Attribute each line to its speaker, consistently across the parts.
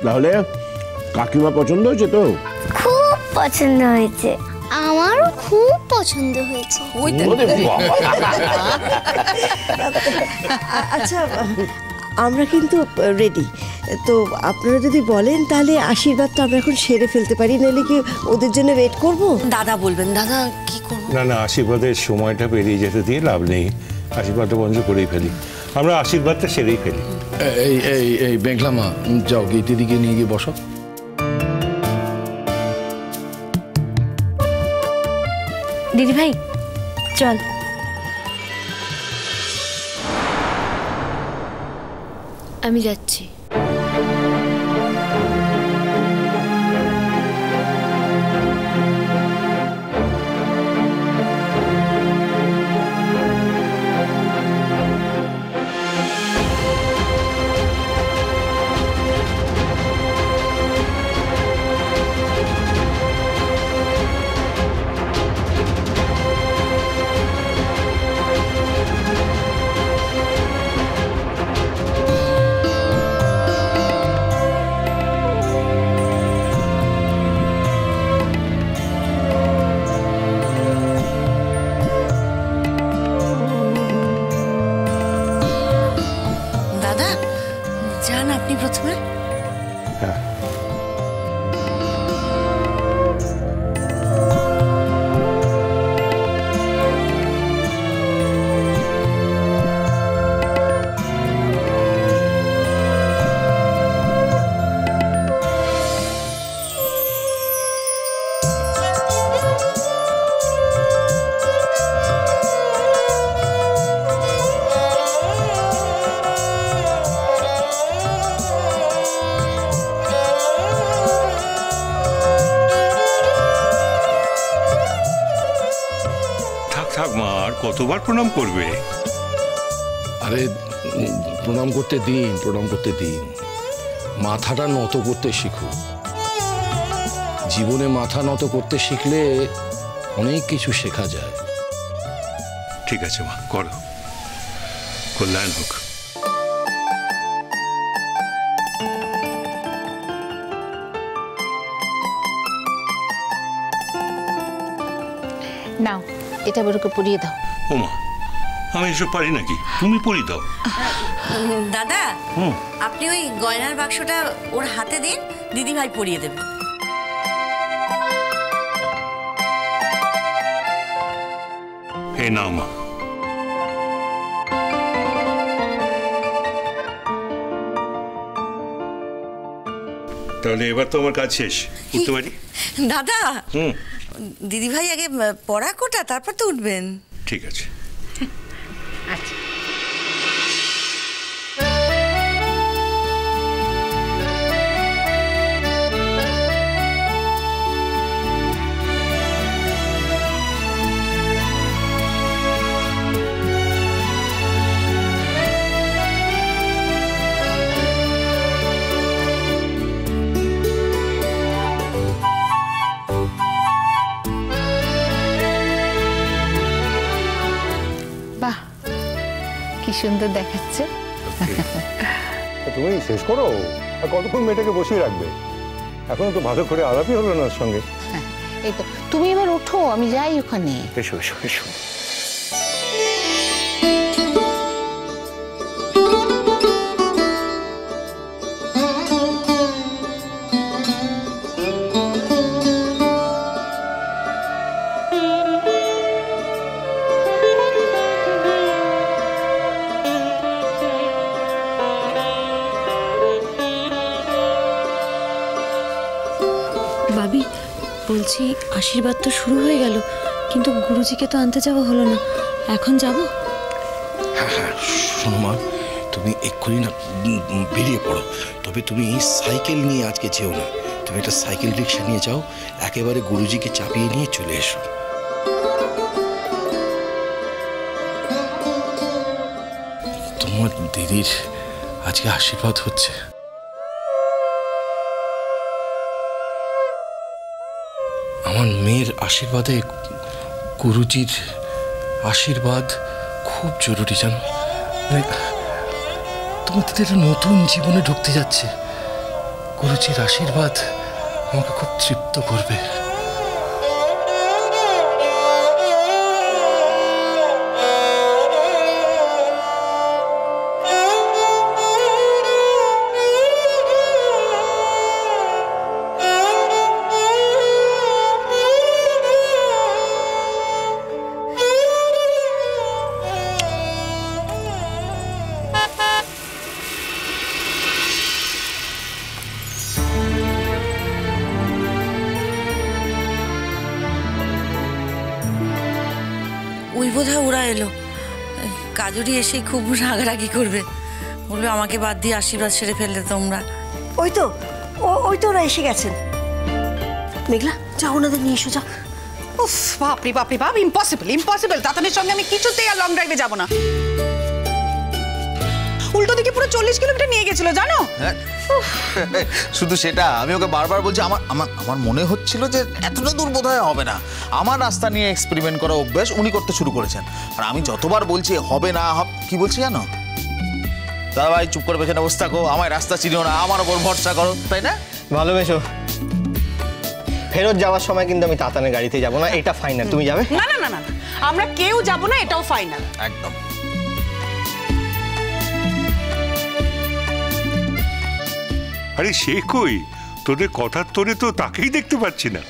Speaker 1: তাহলে কাকিমা পছন্দ হয়েছে তো?
Speaker 2: খুব পছন্দ হয়েছে, আমারও খুব পছন্দ হয়েছে।
Speaker 3: আচ্ছা, আমরা কিন্তু রেডি। তো আপনারা যদি বলেন তাহলে আশীর্বাদটা আমরা এখন সেরে ফেলতে পারি, নাহলে কি ওদের জন্য ওয়েট করব?
Speaker 4: দাদা বলবেন, দাদা কি করব?
Speaker 5: না না, আশীর্বাদের সময়টা পেরিয়ে যেতে দিয়ে লাভ নেই। আশীর্বাদটা বন্ধ করেই ফেলি, আমরা আশীর্বাদটা সেরেই ফেলি।
Speaker 6: এই এই এই বেঙ্গলামা, যাও গীতি দিকে নিয়ে গিয়ে বসো।
Speaker 2: দিদি ভাই চল। আমি যাচ্ছি।
Speaker 4: যান আপনি প্রথমে।
Speaker 5: হ্যাঁ, ঠাকমা আর কতবার প্রণাম করবে?
Speaker 6: আরে প্রণাম করতে দিন, প্রণাম করতে দিন। মাথাটা নত করতে শিখো। জীবনে মাথা নত করতে শিখলে অনেক কিছু শেখা যায়।
Speaker 5: ঠিক আছে মা, করো, কল্যাণ হোক।
Speaker 7: নাও, এটা বড়কে পরিয়ে দাও।
Speaker 5: ও মা, আমি এসব পারি নাকি? তুমি পরিয়ে দাও।
Speaker 4: দাদা, আপনি ওই গয়নার বাক্সটা ওর হাতে দিন, দিদি ভাই পরিয়ে দেবে।
Speaker 5: এই নাও মা। তাহলে এবার তো আমার কাজ শেষ, উঠতে পারি?
Speaker 4: দাদা, দিদি ভাই আগে পড়া কোটা, তারপর তো উঠবেন।
Speaker 5: ঠিক আছে।
Speaker 7: আচ্ছা, বাহ কি সুন্দর দেখাচ্ছে।
Speaker 5: তুমি শেষ করো, আর কতক্ষণ মেয়েটাকে বসিয়ে রাখবে? এখনো তো ভালো করে আলাপই হলো না ওর সঙ্গে।
Speaker 7: এই তো, তুমি এবার ওঠো, আমি যাই ওখানে।
Speaker 5: এসো এসো এসো।
Speaker 2: ভাবি বলছি, আশীর্বাদ তো শুরু হয়ে গেল, কিন্তু গুরুজিকে তো আনতে যাওয়া হলো না, এখন যাব?
Speaker 6: হ্যাঁ হ্যাঁ, শোনো মা, তুমি এক্ষুনি না বেরিয়ে পড়ো। তবে তুমি সাইকেল নিয়ে আজকে যেও না, তুমি একটা সাইকেল রিক্সা নিয়ে যাও, একেবারে গুরুজিকে চাপিয়ে নিয়ে চলে এসো। তোমার দিদির আজকে আশীর্বাদ হচ্ছে। আমার মেয়ের আশীর্বাদে গুরুজির আশীর্বাদ খুব জরুরি, জানো? মানে তোমার দিদি একটা নতুন জীবনে ঢুকতে যাচ্ছে, গুরুজির আশীর্বাদ আমাকে খুব তৃপ্ত করবে।
Speaker 4: ওই বোধহয় ওরা এলো। কাজুরি এসে খুব রাগারাগি করবে, বলবে আমাকে বাদ দিয়ে আশীর্বাদ সেরে ফেললে তোমরা।
Speaker 3: ওই তো ওরা এসে গেছেন। মেঘলা যাও ওনাদের নিয়ে এসো, যাও।
Speaker 8: উফ, বাপরে বাপরে বাপ, ইম্পসিবল। তাতানের সঙ্গে আমি কিছুতেই আর লং ড্রাইভে যাব না। উল্টো দিকে পুরো 40 কিলোমিটার নিয়ে গেছিল জানো।
Speaker 9: শুধু সেটা, আমি ওকে বারবার বলছি, আমার মনে হচ্ছিল যে এতটা দূর বোধহয় হবে না। আমার রাস্তা নিয়ে এক্সপেরিমেন্ট করা অভ্যাস উনি করতে শুরু করেছেন, আর আমি যতবার বলছি হবে না, কি বলছি জানো? দাদা ভাই চুপ করে পেছনে বসে থাকো, আমার রাস্তা চিনিও না, আমার ওপর ভরসা করো, তাই না?
Speaker 10: ভালোবেসো। ফেরত যাওয়ার সময় কিন্তু আমি তাতানের গাড়িতে যাব না, এটা ফাইনাল। তুমি যাবে?
Speaker 8: না না না না, আমরা কেউ যাব না, এটাও ফাইনাল।
Speaker 9: একদম।
Speaker 5: আরে সে কই, তোদের কথার তোরে তো তাকেই দেখতে পাচ্ছি না।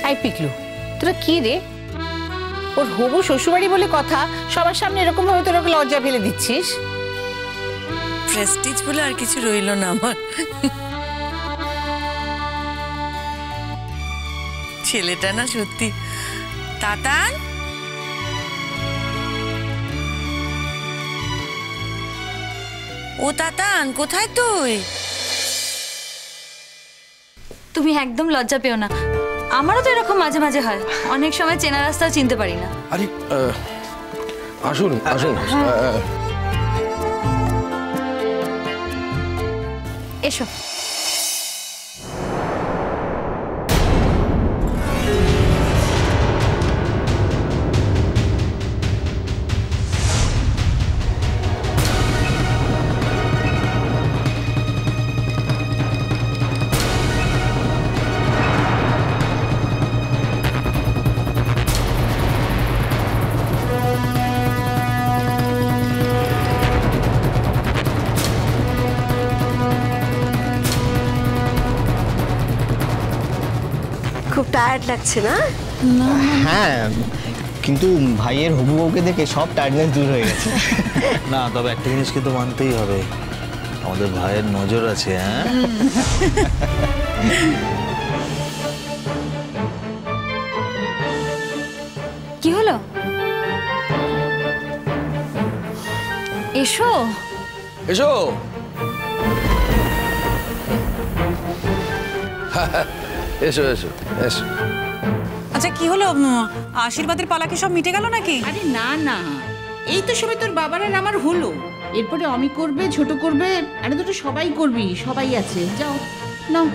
Speaker 7: আই পিকলু, তোরা কি রে? ওর হবু শ্বশুরবাড়ি বলে কথা, সবার সামনে এরকম ভাবে তোরা ওকে লজ্জা ফেলে দিচ্ছিস।
Speaker 4: প্রেস্টিজ বলে আর কিছু রইল না আমার। ছেলেটা না সত্যি। তাতান, ও তাতান, কোথায় তুই?
Speaker 2: তুমি একদম লজ্জা পেও না, আমারও তো এরকম মাঝে মাঝে হয়, অনেক সময় চেনা রাস্তাও চিনতে পারি না।
Speaker 6: আরে আসুন আসুন।
Speaker 2: এসো।
Speaker 3: খুব টায়ার্ড লাগছে না?
Speaker 10: হ্যাঁ, কিন্তু ভাইয়ের হবু বউকে দেখে সব টায়ার্ডনেস দূর হয়ে গেছে।
Speaker 9: না, তবে একটা জিনিস কিন্তু মানতেই হবে, আমাদের ভাইয়ের নজর আছে। হ্যাঁ,
Speaker 2: কি হলো? এসো
Speaker 6: এসো। এসো এসো এসো।
Speaker 8: আচ্ছা কি হলো, আশীর্বাদের পালা কি সব মিটে গেল নাকি?
Speaker 7: আরে না না, এই তো সবাই তোর বাবার আর আমার হলো, এরপরে অমি করবে, ছোট করবে, আরে দুটো সবাই করবি, সবাই আছে। যাও নাও,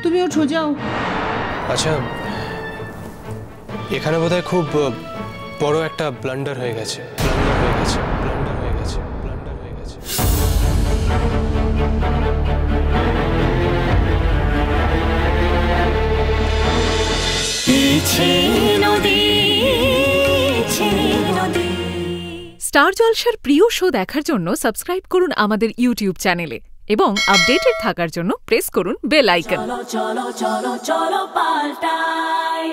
Speaker 7: তুমি ওঠো, যাও।
Speaker 11: আচ্ছা, এখানে বোধহয় খুব বড় একটা ব্লান্ডার হয়ে গেছে।
Speaker 12: স্টার জলসার প্রিয় শো দেখার জন্য সাবস্ক্রাইব করুন আমাদের ইউটিউব চ্যানেলে এবং আপডেটেড থাকার জন্য প্রেস করুন বেল আইকন।
Speaker 13: চলো চলো চলো চলো পাল্টাই।